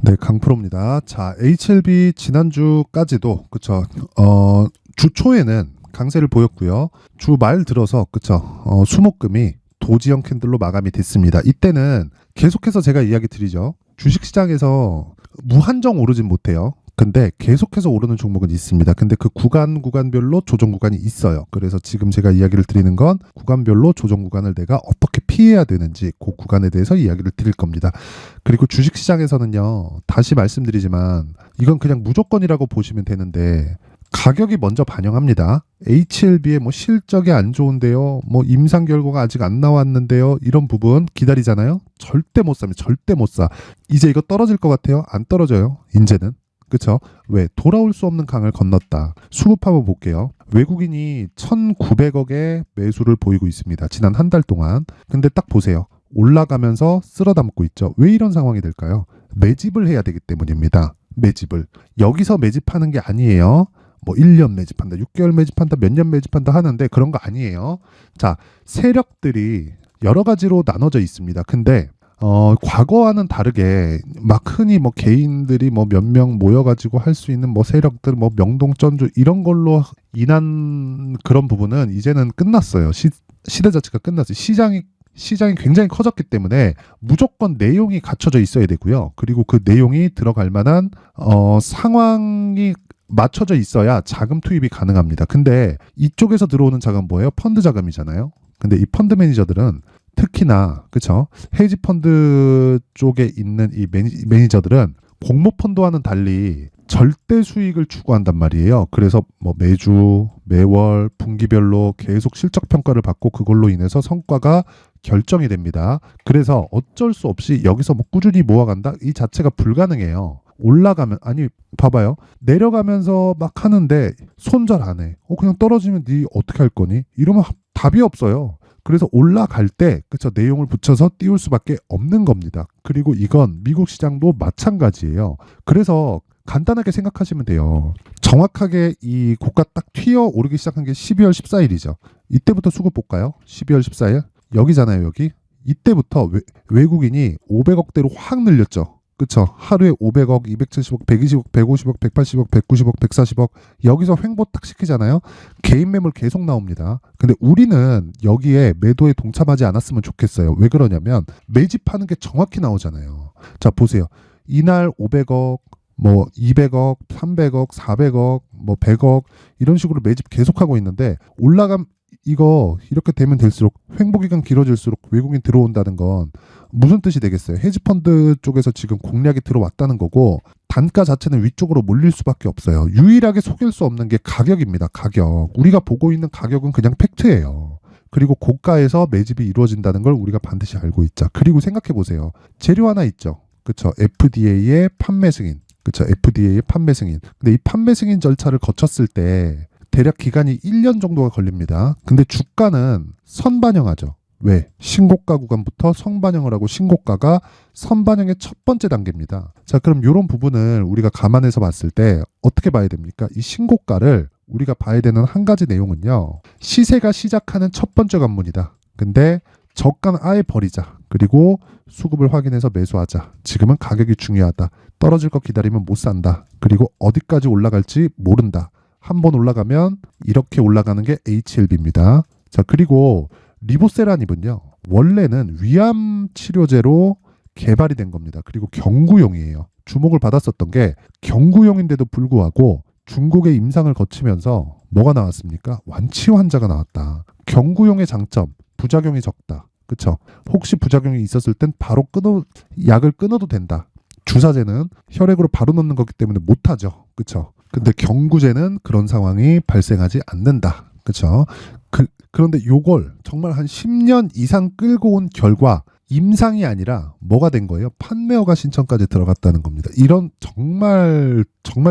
네, 강프로입니다. 자, HLB 지난주까지도 그쵸. 주 초에는 강세를 보였고요. 주 말 들어서 그쵸. 수목금이 도지형 캔들로 마감이 됐습니다. 이때는 계속해서 제가 이야기 드리죠. 주식시장에서 무한정 오르진 못해요. 근데 계속해서 오르는 종목은 있습니다. 근데 그 구간별로 조정 구간이 있어요. 그래서 지금 제가 이야기를 드리는 건 구간별로 조정 구간을 내가 어떻게 피해야 되는지 그 구간에 대해서 이야기를 드릴 겁니다. 그리고 주식시장에서는요, 다시 말씀드리지만 이건 그냥 무조건이라고 보시면 되는데 가격이 먼저 반영합니다. HLB의 뭐 실적이 안 좋은데요, 뭐 임상 결과가 아직 안 나왔는데요, 이런 부분 기다리잖아요. 절대 못 삽니다. 절대 못 사. 이제 이거 떨어질 것 같아요? 안 떨어져요. 이제는. 그쵸? 왜? 돌아올 수 없는 강을 건넜다. 수급 한번 볼게요. 외국인이 1,900억의 매수를 보이고 있습니다. 지난 한 달 동안. 근데 딱 보세요. 올라가면서 쓸어담고 있죠. 왜 이런 상황이 될까요? 매집을 해야 되기 때문입니다. 매집을. 여기서 매집하는 게 아니에요. 뭐 1년 매집한다, 6개월 매집한다, 몇 년 매집한다 하는데 그런 거 아니에요. 자, 세력들이 여러 가지로 나눠져 있습니다. 근데 과거와는 다르게 막 흔히 뭐 개인들이 뭐 몇 명 모여가지고 할 수 있는 뭐 세력들 뭐 명동전주 이런 걸로 인한 그런 부분은 이제는 끝났어요. 시대 자체가 끝났어요. 시장이 굉장히 커졌기 때문에 무조건 내용이 갖춰져 있어야 되고요. 그리고 그 내용이 들어갈 만한 상황이 맞춰져 있어야 자금 투입이 가능합니다. 근데 이쪽에서 들어오는 자금 뭐예요? 펀드 자금이잖아요. 근데 이 펀드 매니저들은 특히나 그쵸, 헤지 펀드 쪽에 있는 이 매니저들은 공모 펀드와는 달리 절대 수익을 추구한단 말이에요. 그래서 뭐 매주 매월 분기별로 계속 실적 평가를 받고 그걸로 인해서 성과가 결정이 됩니다. 그래서 어쩔 수 없이 여기서 뭐 꾸준히 모아간다 이 자체가 불가능해요. 올라가면 아니 봐봐요. 내려가면서 막 하는데 손절 안 해. 그냥 떨어지면 네 어떻게 할 거니? 이러면 답이 없어요. 그래서 올라갈 때 그쵸, 내용을 붙여서 띄울 수밖에 없는 겁니다. 그리고 이건 미국 시장도 마찬가지예요. 그래서 간단하게 생각하시면 돼요. 정확하게 이 고가 딱 튀어 오르기 시작한 게 12월 14일이죠. 이때부터 수급 볼까요? 12월 14일 여기잖아요. 여기 이때부터 외국인이 500억대로 확 늘렸죠. 그쵸? 하루에 500억, 270억, 120억, 150억, 180억, 190억, 140억 여기서 횡보 딱 시키잖아요. 개인 매물 계속 나옵니다. 근데 우리는 여기에 매도에 동참하지 않았으면 좋겠어요. 왜 그러냐면 매집하는 게 정확히 나오잖아요. 자 보세요. 이날 500억, 뭐 200억, 300억, 400억, 뭐 100억 이런 식으로 매집 계속하고 있는데 올라감 이거 이렇게 되면 될수록 횡보 기간 길어질수록 외국인 들어온다는 건 무슨 뜻이 되겠어요? 헤지펀드 쪽에서 지금 공략이 들어왔다는 거고 단가 자체는 위쪽으로 몰릴 수밖에 없어요. 유일하게 속일 수 없는 게 가격입니다. 가격. 우리가 보고 있는 가격은 그냥 팩트예요. 그리고 고가에서 매집이 이루어진다는 걸 우리가 반드시 알고 있자. 그리고 생각해 보세요. 재료 하나 있죠. 그쵸? FDA의 판매 승인. 그쵸? FDA의 판매 승인. 근데 이 판매 승인 절차를 거쳤을 때 대략 기간이 1년 정도가 걸립니다. 근데 주가는 선반영하죠. 왜? 신고가 구간부터 선반영을 하고 신고가가 선반영의 첫 번째 단계입니다. 자, 그럼 이런 부분을 우리가 감안해서 봤을 때 어떻게 봐야 됩니까? 이 신고가를 우리가 봐야 되는 한 가지 내용은요. 시세가 시작하는 첫 번째 관문이다. 근데 저가는 아예 버리자. 그리고 수급을 확인해서 매수하자. 지금은 가격이 중요하다. 떨어질 거 기다리면 못 산다. 그리고 어디까지 올라갈지 모른다. 한번 올라가면 이렇게 올라가는 게 HLB입니다. 자, 그리고 리보세라닙은요. 원래는 위암 치료제로 개발이 된 겁니다. 그리고 경구용이에요. 주목을 받았었던 게 경구용인데도 불구하고 중국의 임상을 거치면서 뭐가 나왔습니까? 완치 환자가 나왔다. 경구용의 장점, 부작용이 적다. 그쵸? 혹시 부작용이 있었을 땐 바로 약을 끊어도 된다. 주사제는 혈액으로 바로 넣는 거기 때문에 못하죠. 그쵸? 근데 경구제는 그런 상황이 발생하지 않는다. 그쵸? 그런데 요걸 정말 한 10년 이상 끌고 온 결과 임상이 아니라 뭐가 된 거예요? 판매 허가 신청까지 들어갔다는 겁니다. 이런 정말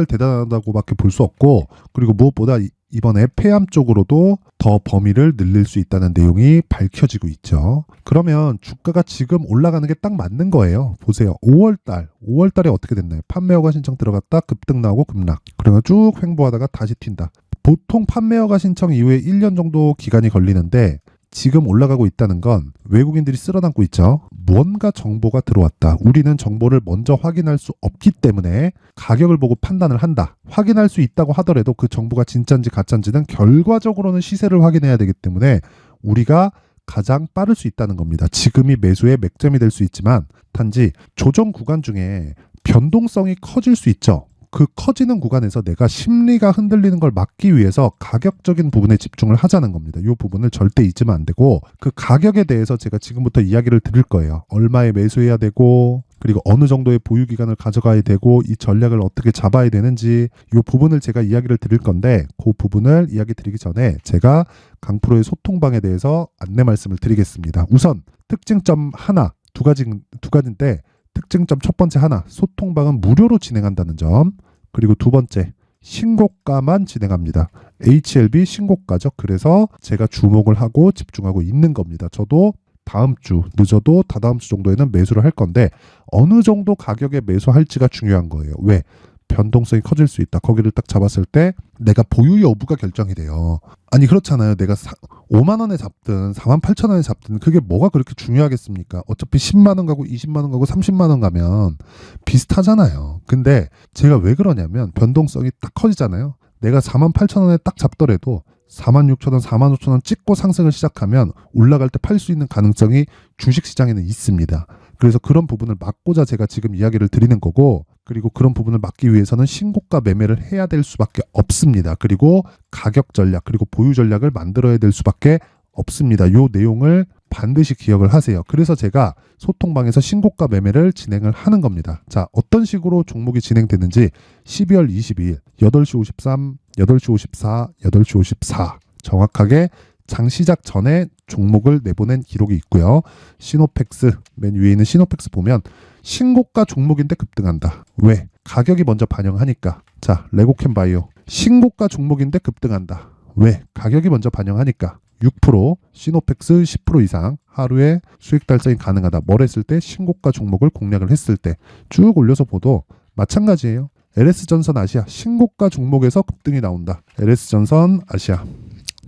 대단하다고밖에 볼 수 없고, 그리고 무엇보다 이번에 폐암 쪽으로도 더 범위를 늘릴 수 있다는 내용이 밝혀지고 있죠. 그러면 주가가 지금 올라가는 게 딱 맞는 거예요. 보세요. 5월달에 어떻게 됐나요? 판매 허가 신청 들어갔다 급등 나오고 급락. 그러면 쭉 횡보하다가 다시 튄다. 보통 판매 허가 신청 이후에 1년 정도 기간이 걸리는데 지금 올라가고 있다는 건 외국인들이 쓸어담고 있죠. 무언가 정보가 들어왔다. 우리는 정보를 먼저 확인할 수 없기 때문에 가격을 보고 판단을 한다. 확인할 수 있다고 하더라도 그 정보가 진짜인지 가짜인지는 결과적으로는 시세를 확인해야 되기 때문에 우리가 가장 빠를 수 있다는 겁니다. 지금이 매수의 맥점이 될 수 있지만 단지 조정 구간 중에 변동성이 커질 수 있죠. 그 커지는 구간에서 내가 심리가 흔들리는 걸 막기 위해서 가격적인 부분에 집중을 하자는 겁니다. 이 부분을 절대 잊으면 안 되고 그 가격에 대해서 제가 지금부터 이야기를 드릴 거예요. 얼마에 매수해야 되고 그리고 어느 정도의 보유 기간을 가져가야 되고 이 전략을 어떻게 잡아야 되는지 이 부분을 제가 이야기를 드릴 건데 그 부분을 이야기 드리기 전에 제가 강프로의 소통방에 대해서 안내 말씀을 드리겠습니다. 우선 특징점 하나, 두 가지인데 특징점 첫 번째 하나, 소통방은 무료로 진행한다는 점. 그리고 두 번째, 신고가만 진행합니다. HLB 신고가죠. 그래서 제가 주목을 하고 집중하고 있는 겁니다. 저도 다음 주, 늦어도 다다음 주 정도에는 매수를 할 건데 어느 정도 가격에 매수할지가 중요한 거예요. 왜? 변동성이 커질 수 있다. 거기를 딱 잡았을 때 내가 보유 여부가 결정이 돼요. 아니 그렇잖아요. 내가 5만 원에 잡든 4만 8천 원에 잡든 그게 뭐가 그렇게 중요하겠습니까? 어차피 10만 원 가고 20만 원 가고 30만 원 가면 비슷하잖아요. 근데 제가 왜 그러냐면 변동성이 딱 커지잖아요. 내가 4만 8천 원에 딱 잡더라도 4만 6천 원, 4만 5천 원 찍고 상승을 시작하면 올라갈 때 팔 수 있는 가능성이 주식시장에는 있습니다. 그래서 그런 부분을 막고자 제가 지금 이야기를 드리는 거고 그리고 그런 부분을 막기 위해서는 신고가 매매를 해야 될 수밖에 없습니다. 그리고 가격 전략 그리고 보유 전략을 만들어야 될 수밖에 없습니다. 이 내용을 반드시 기억을 하세요. 그래서 제가 소통방에서 신고가 매매를 진행을 하는 겁니다. 자, 어떤 식으로 종목이 진행되는지 12월 22일 8시 53, 8시 54, 8시 54 정확하게 장 시작 전에 종목을 내보낸 기록이 있고요. 시노펙스 맨 위에 있는 시노펙스 보면 신고가 종목인데 급등한다. 왜? 가격이 먼저 반영하니까. 자, 레고캠바이오 신고가 종목인데 급등한다. 왜? 가격이 먼저 반영하니까. 6%, 시노펙스 10% 이상 하루에 수익 달성이 가능하다. 뭘 했을 때? 신고가 종목을 공략을 했을 때 쭉 올려서 보도 마찬가지예요. LS전선 아시아 신고가 종목에서 급등이 나온다. LS전선 아시아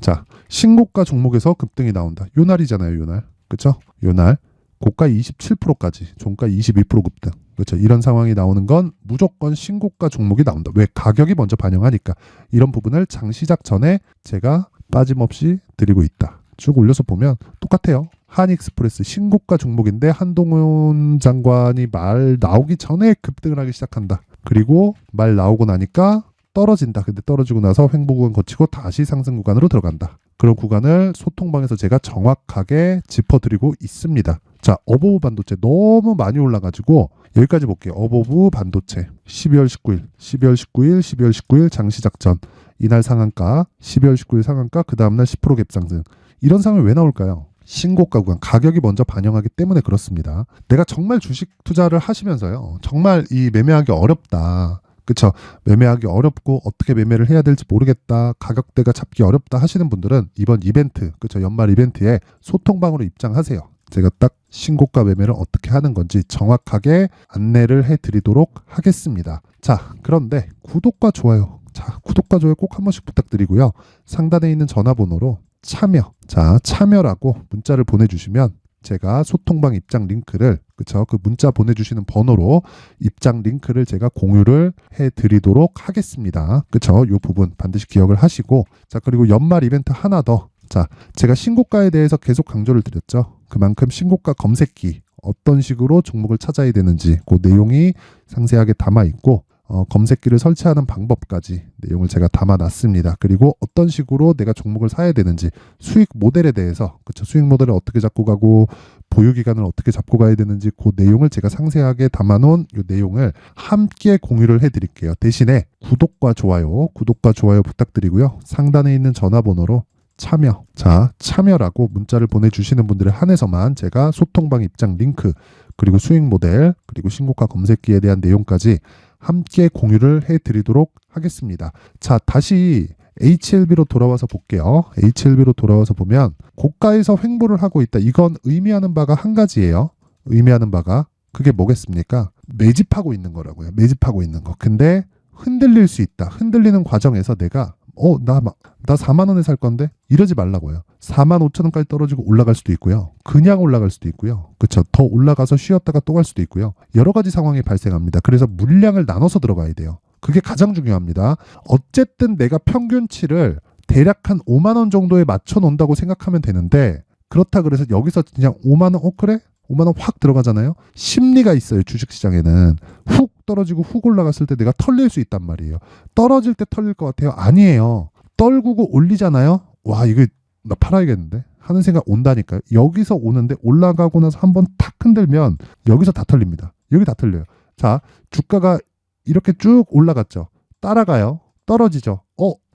자, 신고가 종목에서 급등이 나온다. 요 날이잖아요, 요 날. 그쵸? 요 날. 고가 27%까지, 종가 22% 급등. 그렇죠? 이런 상황이 나오는 건 무조건 신고가 종목이 나온다. 왜? 가격이 먼저 반영하니까. 이런 부분을 장 시작 전에 제가 빠짐없이 드리고 있다. 쭉 올려서 보면 똑같아요. 한익스프레스 신고가 종목인데 한동훈 장관이 말 나오기 전에 급등을 하기 시작한다. 그리고 말 나오고 나니까 떨어진다. 근데 떨어지고 나서 횡보 구간 거치고 다시 상승 구간으로 들어간다. 그런 구간을 소통방에서 제가 정확하게 짚어드리고 있습니다. 자, 어버브 반도체 너무 많이 올라가지고 여기까지 볼게요. 어버브 반도체 12월 19일, 12월 19일, 12월 19일 장시작 전 이날 상한가, 12월 19일 상한가, 그 다음날 10% 갭상승. 이런 상황이 왜 나올까요? 신고가 구간 가격이 먼저 반영하기 때문에 그렇습니다. 내가 정말 주식 투자를 하시면서요. 정말 이 매매하기 어렵다. 그쵸? 매매하기 어렵고 어떻게 매매를 해야 될지 모르겠다. 가격대가 잡기 어렵다 하시는 분들은 이번 이벤트, 그쵸? 연말 이벤트에 소통방으로 입장하세요. 제가 딱 신고가 매매를 어떻게 하는 건지 정확하게 안내를 해드리도록 하겠습니다. 자, 그런데 구독과 좋아요. 자, 구독과 좋아요 꼭 한 번씩 부탁드리고요. 상단에 있는 전화번호로 참여. 자, 참여라고 문자를 보내주시면 제가 소통방 입장 링크를 그쵸 그 문자 보내주시는 번호로 입장 링크를 제가 공유를 해드리도록 하겠습니다. 그쵸 이 부분 반드시 기억을 하시고 자 그리고 연말 이벤트 하나 더. 자 제가 신고가에 대해서 계속 강조를 드렸죠. 그만큼 신고가 검색기 어떤 식으로 종목을 찾아야 되는지 그 내용이 상세하게 담아 있고 검색기를 설치하는 방법까지 내용을 제가 담아놨습니다. 그리고 어떤 식으로 내가 종목을 사야 되는지 수익 모델에 대해서 그쵸 수익 모델을 어떻게 잡고 가고 보유 기간을 어떻게 잡고 가야 되는지 그 내용을 제가 상세하게 담아놓은 이 내용을 함께 공유를 해드릴게요. 대신에 구독과 좋아요 부탁드리고요. 상단에 있는 전화번호로 참여. 자, 참여라고 문자를 보내주시는 분들에 한해서만 제가 소통방 입장 링크 그리고 수익 모델 그리고 신고가 검색기에 대한 내용까지 함께 공유를 해드리도록 하겠습니다. 자, 다시 HLB로 돌아와서 볼게요. HLB로 돌아와서 보면 고가에서 횡보를 하고 있다. 이건 의미하는 바가 한 가지예요. 의미하는 바가 그게 뭐겠습니까? 매집하고 있는 거라고요. 매집하고 있는 거. 근데 흔들릴 수 있다. 흔들리는 과정에서 내가 나 4만 원에 살 건데 이러지 말라고요. 4만 5천 원까지 떨어지고 올라갈 수도 있고요. 그냥 올라갈 수도 있고요. 그쵸? 더 올라가서 쉬었다가 또 갈 수도 있고요. 여러 가지 상황이 발생합니다. 그래서 물량을 나눠서 들어가야 돼요. 그게 가장 중요합니다. 어쨌든 내가 평균치를 대략 한 5만 원 정도에 맞춰 놓는다고 생각하면 되는데, 그렇다 그래서 여기서 그냥 5만 원, 그래? 5만 원 확 들어가잖아요. 심리가 있어요. 주식시장에는 훅 떨어지고 훅 올라갔을 때 내가 털릴 수 있단 말이에요. 떨어질 때 털릴 것 같아요? 아니에요. 떨구고 올리잖아요. 와, 이거 나 팔아야겠는데 하는 생각 온다니까요. 여기서 오는데 올라가고 나서 한번 탁 흔들면 여기서 다 털립니다. 여기 다 털려요. 자, 주가가 이렇게 쭉 올라갔죠. 따라가요. 떨어지죠.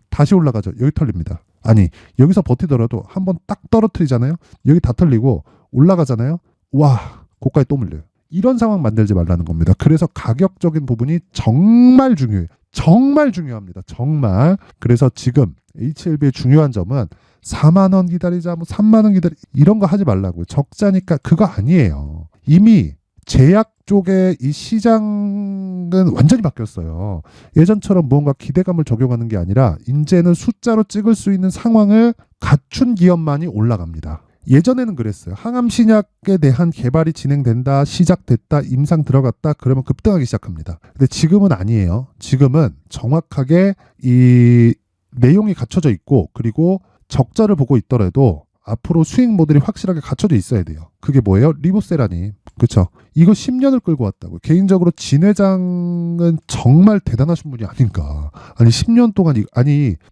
다시 올라가죠. 여기 털립니다. 아니, 여기서 버티더라도 한번 딱 떨어뜨리잖아요. 여기 다 털리고 올라가잖아요. 와, 고가에 또 물려요. 이런 상황 만들지 말라는 겁니다. 그래서 가격적인 부분이 정말 중요해요. 정말 중요합니다. 정말. 그래서 지금 HLB의 중요한 점은 4만 원 기다리자, 3만 원 기다리자 이런 거 하지 말라고요. 적자니까 그거 아니에요. 이미 제약 쪽의 이 시장은 완전히 바뀌었어요. 예전처럼 무언가 기대감을 적용하는 게 아니라 이제는 숫자로 찍을 수 있는 상황을 갖춘 기업만이 올라갑니다. 예전에는 그랬어요. 항암 신약에 대한 개발이 진행된다, 시작됐다, 임상 들어갔다, 그러면 급등하기 시작합니다. 근데 지금은 아니에요. 지금은 정확하게 이 내용이 갖춰져 있고, 그리고 적자를 보고 있더라도 앞으로 수익 모델이 확실하게 갖춰져 있어야 돼요. 그게 뭐예요? 리보세라님. 그쵸? 이거 10년을 끌고 왔다고. 개인적으로 진 회장은 정말 대단하신 분이 아닌가. 아니 10년 동안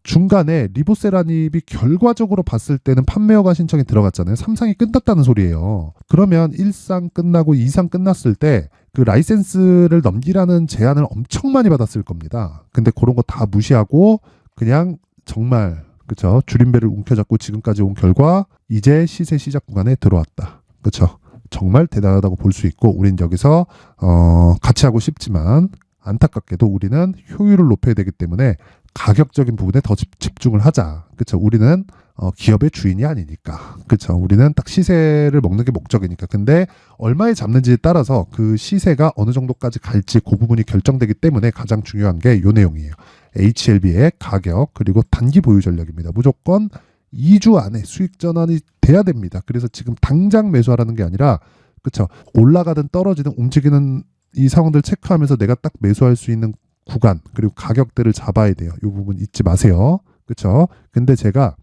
중간에 리보세라님이 결과적으로 봤을 때는 판매허가 신청이 들어갔잖아요. 3상이 끝났다는 소리예요. 그러면 1상 끝나고 2상 끝났을 때 그 라이센스를 넘기라는 제안을 엄청 많이 받았을 겁니다. 근데 그런 거 다 무시하고 그냥 정말 그쵸? 줄임배를 움켜잡고 지금까지 온 결과 이제 시세 시작 구간에 들어왔다. 그쵸? 정말 대단하다고 볼 수 있고, 우린 여기서 같이 하고 싶지만 안타깝게도 우리는 효율을 높여야 되기 때문에 가격적인 부분에 더 집중을 하자. 그쵸? 우리는 기업의 주인이 아니니까. 그쵸? 우리는 딱 시세를 먹는 게 목적이니까. 근데 얼마에 잡는지에 따라서 그 시세가 어느 정도까지 갈지 그 부분이 결정되기 때문에 가장 중요한 게 요 내용이에요. HLB의 가격 그리고 단기 보유 전략입니다. 무조건 2주 안에 수익 전환이 돼야 됩니다. 그래서 지금 당장 매수하라는 게 아니라, 그쵸? 올라가든 떨어지든 움직이는 이 상황들 체크하면서 내가 딱 매수할 수 있는 구간 그리고 가격대를 잡아야 돼요. 이 부분 잊지 마세요. 그쵸? 근데 제가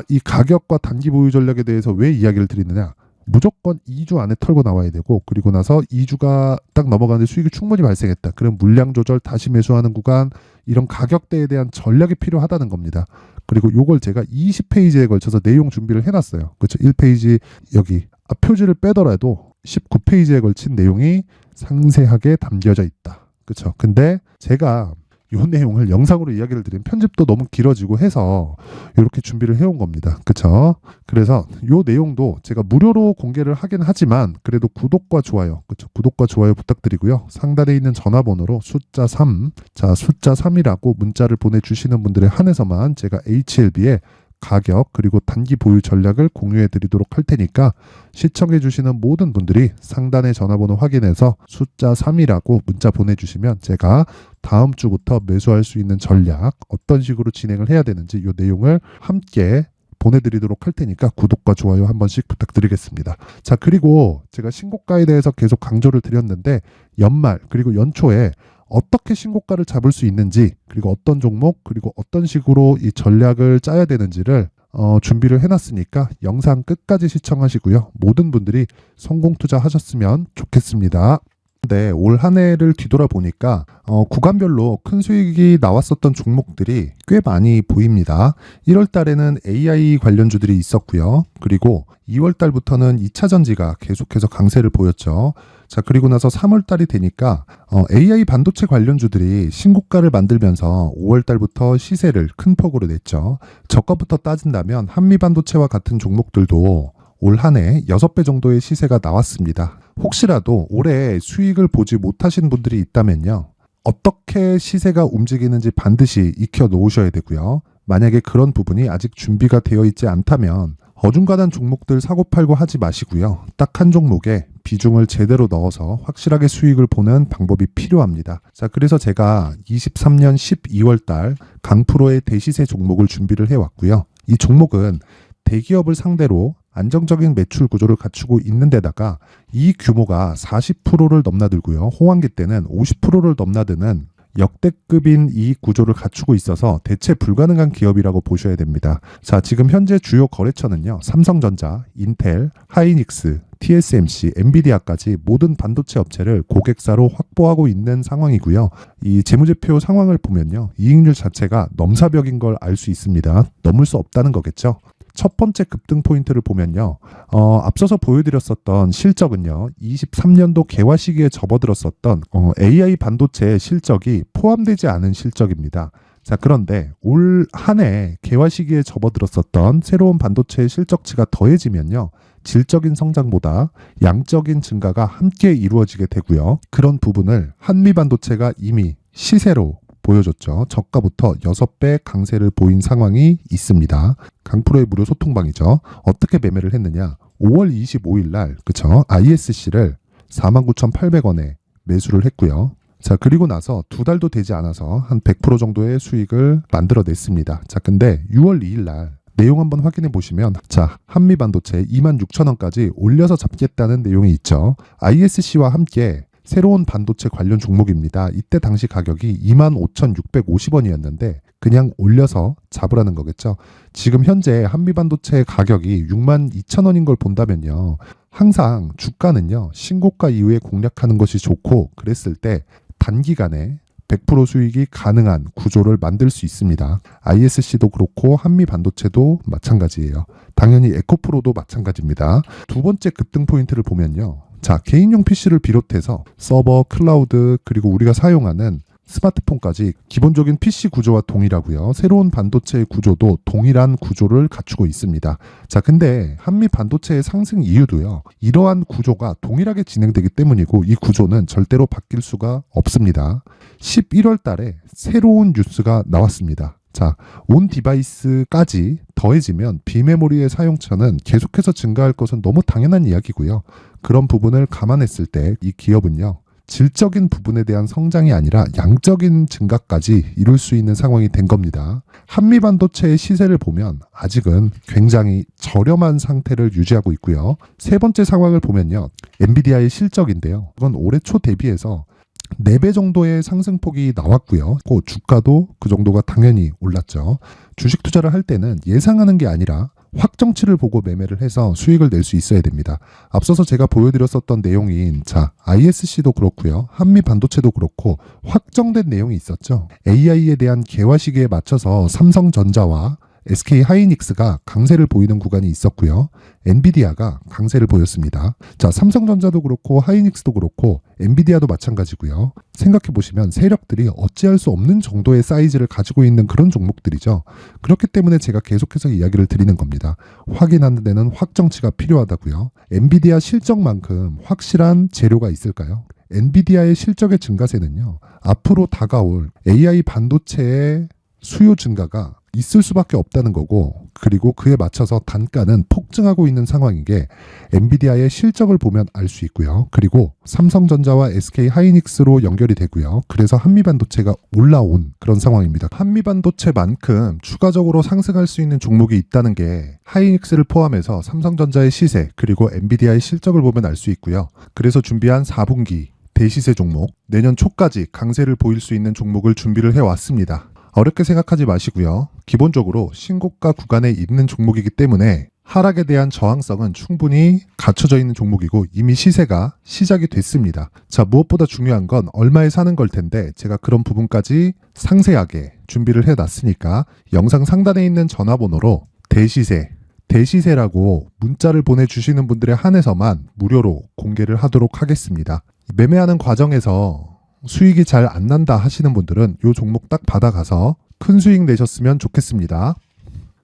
이 가격과 단기 보유 전략에 대해서 왜 이야기를 드리느냐? 무조건 2주 안에 털고 나와야 되고, 그리고 나서 2주가 딱 넘어가는데 수익이 충분히 발생했다. 그럼 물량 조절, 다시 매수하는 구간, 이런 가격대에 대한 전략이 필요하다는 겁니다. 그리고 요걸 제가 20페이지에 걸쳐서 내용 준비를 해놨어요. 그렇죠? 1페이지 여기 표지를 빼더라도 19페이지에 걸친 내용이 상세하게 담겨져 있다. 그렇죠? 근데 제가 요 내용을 영상으로 이야기를 드리면 편집도 너무 길어지고 해서 이렇게 준비를 해온 겁니다. 그쵸? 그래서 요 내용도 제가 무료로 공개를 하긴 하지만 그래도 구독과 좋아요, 그쵸? 구독과 좋아요 부탁드리고요. 상단에 있는 전화번호로 숫자 3, 자 숫자 3이라고 문자를 보내주시는 분들에 한해서만 제가 HLB의 가격 그리고 단기 보유 전략을 공유해 드리도록 할 테니까 시청해 주시는 모든 분들이 상단의 전화번호 확인해서 숫자 3이라고 문자 보내주시면 제가 다음 주부터 매수할 수 있는 전략 어떤 식으로 진행을 해야 되는지 이 내용을 함께 보내드리도록 할 테니까 구독과 좋아요 한 번씩 부탁드리겠습니다. 자, 그리고 제가 신고가에 대해서 계속 강조를 드렸는데 연말 그리고 연초에 어떻게 신고가를 잡을 수 있는지, 그리고 어떤 종목, 그리고 어떤 식으로 이 전략을 짜야 되는지를 준비를 해놨으니까 영상 끝까지 시청하시고요. 모든 분들이 성공 투자하셨으면 좋겠습니다. 네, 올 한 해를 뒤돌아보니까 구간별로 큰 수익이 나왔었던 종목들이 꽤 많이 보입니다. 1월 달에는 AI 관련주들이 있었고요. 그리고 2월 달부터는 2차 전지가 계속해서 강세를 보였죠. 자, 그리고 나서 3월 달이 되니까 AI 반도체 관련주들이 신고가를 만들면서 5월 달부터 시세를 큰 폭으로 냈죠. 저가부터 따진다면 한미반도체와 같은 종목들도 올 한 해 6배 정도의 시세가 나왔습니다. 혹시라도 올해 수익을 보지 못하신 분들이 있다면요, 어떻게 시세가 움직이는지 반드시 익혀 놓으셔야 되고요. 만약에 그런 부분이 아직 준비가 되어 있지 않다면 어중간한 종목들 사고팔고 하지 마시고요. 딱 한 종목에 비중을 제대로 넣어서 확실하게 수익을 보는 방법이 필요합니다. 자, 그래서 제가 23년 12월 달 강프로의 대시세 종목을 준비를 해왔고요. 이 종목은 대기업을 상대로 안정적인 매출 구조를 갖추고 있는 데다가 이 규모가 40%를 넘나들고요. 호황기 때는 50%를 넘나드는 역대급인 이익 구조를 갖추고 있어서 대체 불가능한 기업이라고 보셔야 됩니다. 자, 지금 현재 주요 거래처는요. 삼성전자, 인텔, 하이닉스, TSMC, 엔비디아까지 모든 반도체 업체를 고객사로 확보하고 있는 상황이고요. 이 재무제표 상황을 보면요. 이익률 자체가 넘사벽인 걸 알 수 있습니다. 넘을 수 없다는 거겠죠. 첫 번째 급등 포인트를 보면요. 앞서서 보여드렸었던 실적은요. 23년도 개화 시기에 접어들었었던 AI 반도체의 실적이 포함되지 않은 실적입니다. 자, 그런데 올 한 해 개화 시기에 접어들었었던 새로운 반도체의 실적치가 더해지면요. 질적인 성장보다 양적인 증가가 함께 이루어지게 되고요. 그런 부분을 한미반도체가 이미 시세로 보여줬죠. 저가부터 6배 강세를 보인 상황이 있습니다. 강프로의 무료 소통방이죠. 어떻게 매매를 했느냐. 5월 25일 날 그쵸? ISC를 49,800원에 매수를 했고요. 자, 그리고 나서 2달도 되지 않아서 한 100% 정도의 수익을 만들어냈습니다. 자, 근데 6월 2일 날 내용 한번 확인해 보시면 자, 한미반도체 26,000원까지 올려서 잡겠다는 내용이 있죠. ISC와 함께 새로운 반도체 관련 종목입니다. 이때 당시 가격이 25,650원이었는데 그냥 올려서 잡으라는 거겠죠. 지금 현재 한미반도체 가격이 62,000원인 걸 본다면요. 항상 주가는요. 신고가 이후에 공략하는 것이 좋고 그랬을 때 단기간에 100% 수익이 가능한 구조를 만들 수 있습니다. ISC도 그렇고 한미반도체도 마찬가지예요. 당연히 에코프로도 마찬가지입니다. 두 번째 급등 포인트를 보면요. 자, 개인용 PC를 비롯해서 서버, 클라우드, 그리고 우리가 사용하는 스마트폰까지 기본적인 PC 구조와 동일하고요. 새로운 반도체의 구조도 동일한 구조를 갖추고 있습니다. 자, 근데 한미 반도체의 상승 이유도요. 이러한 구조가 동일하게 진행되기 때문이고 이 구조는 절대로 바뀔 수가 없습니다. 11월 달에 새로운 뉴스가 나왔습니다. 자, 온 디바이스까지 더해지면 비메모리의 사용처는 계속해서 증가할 것은 너무 당연한 이야기고요. 그런 부분을 감안했을 때 이 기업은요. 질적인 부분에 대한 성장이 아니라 양적인 증가까지 이룰 수 있는 상황이 된 겁니다. 한미반도체의 시세를 보면 아직은 굉장히 저렴한 상태를 유지하고 있고요. 세 번째 상황을 보면요. 엔비디아의 실적인데요. 이건 올해 초 대비해서 4배 정도의 상승폭이 나왔고요. 그 주가도 그 정도가 당연히 올랐죠. 주식 투자를 할 때는 예상하는 게 아니라 확정치를 보고 매매를 해서 수익을 낼 수 있어야 됩니다. 앞서서 제가 보여드렸었던 내용인 자, ISC도 그렇고요. 한미반도체도 그렇고 확정된 내용이 있었죠. AI에 대한 개화 시기에 맞춰서 삼성전자와 SK 하이닉스가 강세를 보이는 구간이 있었고요. 엔비디아가 강세를 보였습니다. 자, 삼성전자도 그렇고 하이닉스도 그렇고 엔비디아도 마찬가지고요. 생각해 보시면 세력들이 어찌할 수 없는 정도의 사이즈를 가지고 있는 그런 종목들이죠. 그렇기 때문에 제가 계속해서 이야기를 드리는 겁니다. 확인하는 데는 확정치가 필요하다고요. 엔비디아 실적만큼 확실한 재료가 있을까요? 엔비디아의 실적의 증가세는요. 앞으로 다가올 AI 반도체의 수요 증가가 있을 수밖에 없다는 거고 그리고 그에 맞춰서 단가는 폭증하고 있는 상황인 게 엔비디아의 실적을 보면 알 수 있고요. 그리고 삼성전자와 SK 하이닉스로 연결이 되고요. 그래서 한미반도체가 올라온 그런 상황입니다. 한미반도체만큼 추가적으로 상승할 수 있는 종목이 있다는 게 하이닉스를 포함해서 삼성전자의 시세 그리고 엔비디아의 실적을 보면 알 수 있고요. 그래서 준비한 4분기 대시세 종목 내년 초까지 강세를 보일 수 있는 종목을 준비를 해왔습니다. 어렵게 생각하지 마시고요. 기본적으로 신고가 구간에 있는 종목이기 때문에 하락에 대한 저항성은 충분히 갖춰져 있는 종목이고 이미 시세가 시작이 됐습니다. 자, 무엇보다 중요한 건 얼마에 사는 걸 텐데 제가 그런 부분까지 상세하게 준비를 해놨으니까 영상 상단에 있는 전화번호로 대시세라고 문자를 보내주시는 분들에 한해서만 무료로 공개를 하도록 하겠습니다. 매매하는 과정에서 수익이 잘 안 난다 하시는 분들은 이 종목 딱 받아가서 큰 수익 내셨으면 좋겠습니다.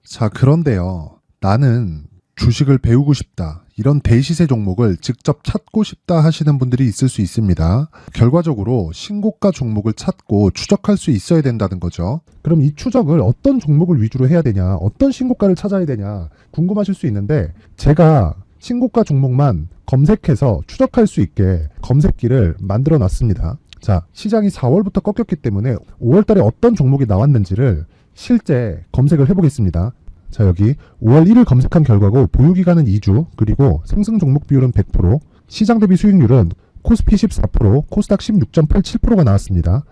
자, 그런데요. 나는 주식을 배우고 싶다. 이런 대시세 종목을 직접 찾고 싶다 하시는 분들이 있을 수 있습니다. 결과적으로 신고가 종목을 찾고 추적할 수 있어야 된다는 거죠. 그럼 이 추적을 어떤 종목을 위주로 해야 되냐, 어떤 신고가를 찾아야 되냐 궁금하실 수 있는데 제가 신고가 종목만 검색해서 추적할 수 있게 검색기를 만들어 놨습니다. 자, 시장이 4월부터 꺾였기 때문에 5월 달에 어떤 종목이 나왔는지를 실제 검색을 해보겠습니다. 자, 여기 5월 1일 검색한 결과고 보유기간은 2주, 그리고 상승 종목 비율은 100%, 시장 대비 수익률은 코스피 14%, 코스닥 16.87%가 나왔습니다.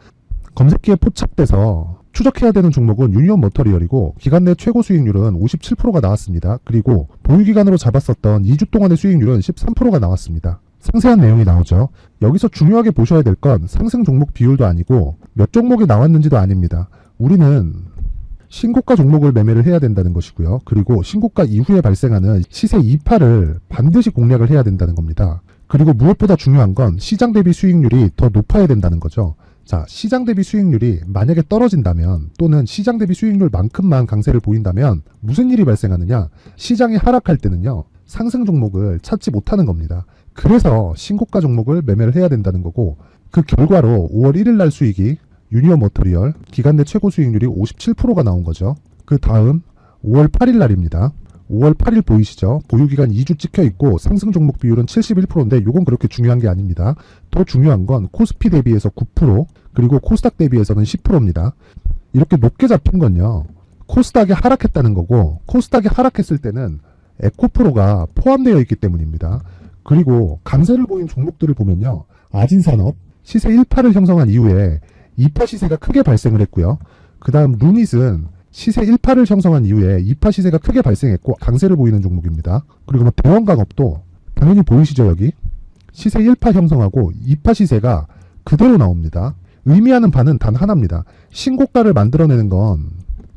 검색기에 포착돼서 추적해야 되는 종목은 유니온 머터리얼이고 기간 내 최고 수익률은 57%가 나왔습니다. 그리고 보유기간으로 잡았었던 2주 동안의 수익률은 13%가 나왔습니다. 상세한 내용이 나오죠. 여기서 중요하게 보셔야 될 건 상승 종목 비율도 아니고 몇 종목이 나왔는지도 아닙니다. 우리는 신고가 종목을 매매를 해야 된다는 것이고요. 그리고 신고가 이후에 발생하는 시세 이파를 반드시 공략을 해야 된다는 겁니다. 그리고 무엇보다 중요한 건 시장 대비 수익률이 더 높아야 된다는 거죠. 자, 시장 대비 수익률이 만약에 떨어진다면 또는 시장 대비 수익률만큼만 강세를 보인다면 무슨 일이 발생하느냐? 시장이 하락할 때는요, 상승 종목을 찾지 못하는 겁니다. 그래서 신고가 종목을 매매를 해야 된다는 거고, 그 결과로 5월 1일 날 수익이 유니온 머터리얼 기간 내 최고 수익률이 57%가 나온 거죠. 그 다음 5월 8일 날입니다. 5월 8일 보이시죠? 보유기간 2주 찍혀 있고 상승 종목 비율은 71%인데 이건 그렇게 중요한 게 아닙니다. 더 중요한 건 코스피 대비해서 9%, 그리고 코스닥 대비해서는 10%입니다. 이렇게 높게 잡힌 건요, 코스닥이 하락했다는 거고, 코스닥이 하락했을 때는 에코프로가 포함되어 있기 때문입니다. 그리고 강세를 보인 종목들을 보면요, 아진산업 시세 1파를 형성한 이후에 2파 시세가 크게 발생을 했고요. 그 다음 루닛은 시세 1파를 형성한 이후에 2파 시세가 크게 발생했고 강세를 보이는 종목입니다. 그리고 대원강업도 당연히 보이시죠? 여기 시세 1파 형성하고 2파 시세가 그대로 나옵니다. 의미하는 바는 단 하나입니다. 신고가를 만들어내는 건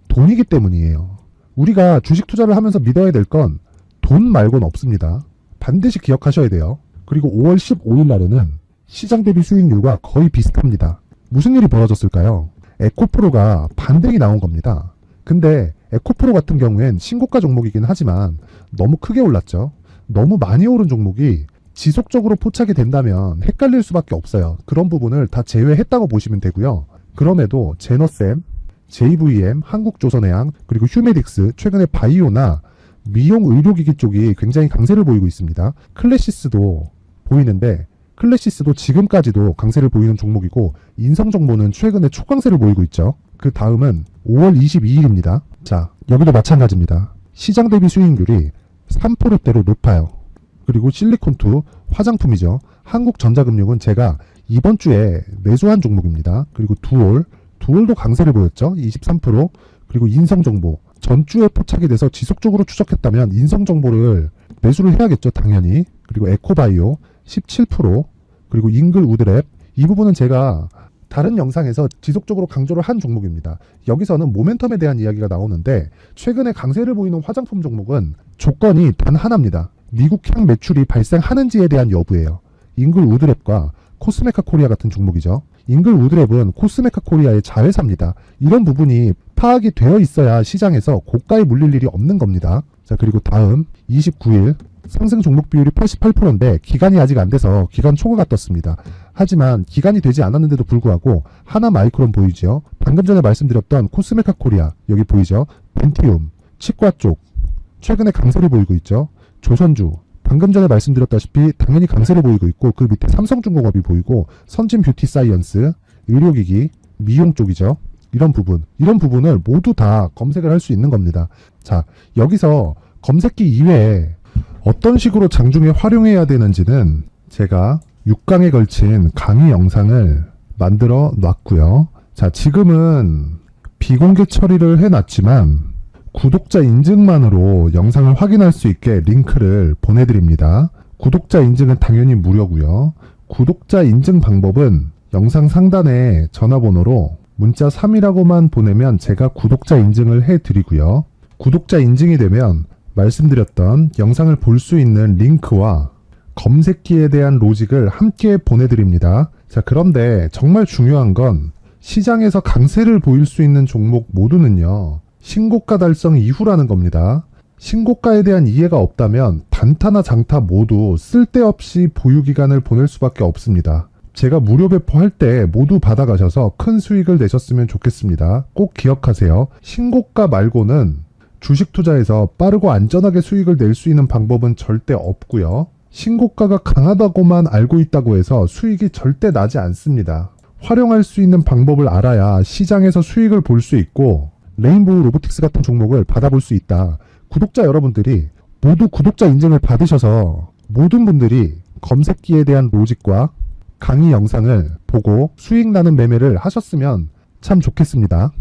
돈이기 때문이에요. 우리가 주식 투자를 하면서 믿어야 될 건 돈 말고는 없습니다. 반드시 기억하셔야 돼요. 그리고 5월 15일 날에는 시장 대비 수익률과 거의 비슷합니다. 무슨 일이 벌어졌을까요? 에코프로가 반등이 나온 겁니다. 근데 에코프로 같은 경우엔 신고가 종목이긴 하지만 너무 크게 올랐죠. 너무 많이 오른 종목이 지속적으로 포착이 된다면 헷갈릴 수밖에 없어요. 그런 부분을 다 제외했다고 보시면 되고요. 그럼에도 제너셈, JVM, 한국조선해양, 그리고 휴메딕스, 최근에 바이오나 미용 의료기기 쪽이 굉장히 강세를 보이고 있습니다. 클래시스도 보이는데 클래시스도 지금까지도 강세를 보이는 종목이고, 인성정보는 최근에 초강세를 보이고 있죠. 그 다음은 5월 22일입니다. 자, 여기도 마찬가지입니다. 시장 대비 수익률이 3%대로 높아요. 그리고 실리콘2 화장품이죠. 한국전자금융은 제가 이번 주에 매수한 종목입니다. 그리고 두올도 강세를 보였죠. 23%. 그리고 인성정보 전주에 포착이 돼서 지속적으로 추적했다면 인성정보를 매수를 해야겠죠. 당연히. 그리고 에코바이오 17%, 그리고 잉글 우드랩, 이 부분은 제가 다른 영상에서 지속적으로 강조를 한 종목입니다. 여기서는 모멘텀에 대한 이야기가 나오는데, 최근에 강세를 보이는 화장품 종목은 조건이 단 하나입니다. 미국향 매출이 발생하는지에 대한 여부예요. 잉글 우드랩과 코스메카 코리아 같은 종목이죠. 잉글 우드랩은 코스메카 코리아의 자회사입니다. 이런 부분이 파악이 되어 있어야 시장에서 고가에 물릴 일이 없는 겁니다. 자, 그리고 다음 29일 상승 종목 비율이 88%인데 기간이 아직 안 돼서 기간 초과가 떴습니다. 하지만 기간이 되지 않았는데도 불구하고 하나 마이크론 보이죠. 방금 전에 말씀드렸던 코스메카 코리아 여기 보이죠. 벤티움, 치과 쪽 최근에 강세를 보이고 있죠. 조선주 방금 전에 말씀드렸다시피 당연히 강세를 보이고 있고, 그 밑에 삼성중공업이 보이고, 선진 뷰티 사이언스, 의료기기, 미용 쪽이죠. 이런 부분을 모두 다 검색을 할 수 있는 겁니다. 자, 여기서 검색기 이외에 어떤 식으로 장중에 활용해야 되는지는 제가 6강에 걸친 강의 영상을 만들어 놨고요. 자, 지금은 비공개 처리를 해놨지만 구독자 인증만으로 영상을 확인할 수 있게 링크를 보내드립니다. 구독자 인증은 당연히 무료고요. 구독자 인증 방법은 영상 상단에 전화번호로 문자 3이라고만 보내면 제가 구독자 인증을 해드리고요. 구독자 인증이 되면 말씀드렸던 영상을 볼 수 있는 링크와 검색기에 대한 로직을 함께 보내드립니다. 자, 그런데 정말 중요한 건 시장에서 강세를 보일 수 있는 종목 모두는요, 신고가 달성 이후라는 겁니다. 신고가에 대한 이해가 없다면 단타나 장타 모두 쓸데없이 보유기간을 보낼 수밖에 없습니다. 제가 무료 배포할 때 모두 받아가셔서 큰 수익을 내셨으면 좋겠습니다. 꼭 기억하세요. 신고가 말고는 주식 투자에서 빠르고 안전하게 수익을 낼 수 있는 방법은 절대 없고요. 신고가가 강하다고만 알고 있다고 해서 수익이 절대 나지 않습니다. 활용할 수 있는 방법을 알아야 시장에서 수익을 볼 수 있고 레인보우 로보틱스 같은 종목을 받아볼 수 있다. 구독자 여러분들이 모두 구독자 인증을 받으셔서 모든 분들이 검색기에 대한 로직과 강의 영상을 보고 수익 나는 매매를 하셨으면 참 좋겠습니다.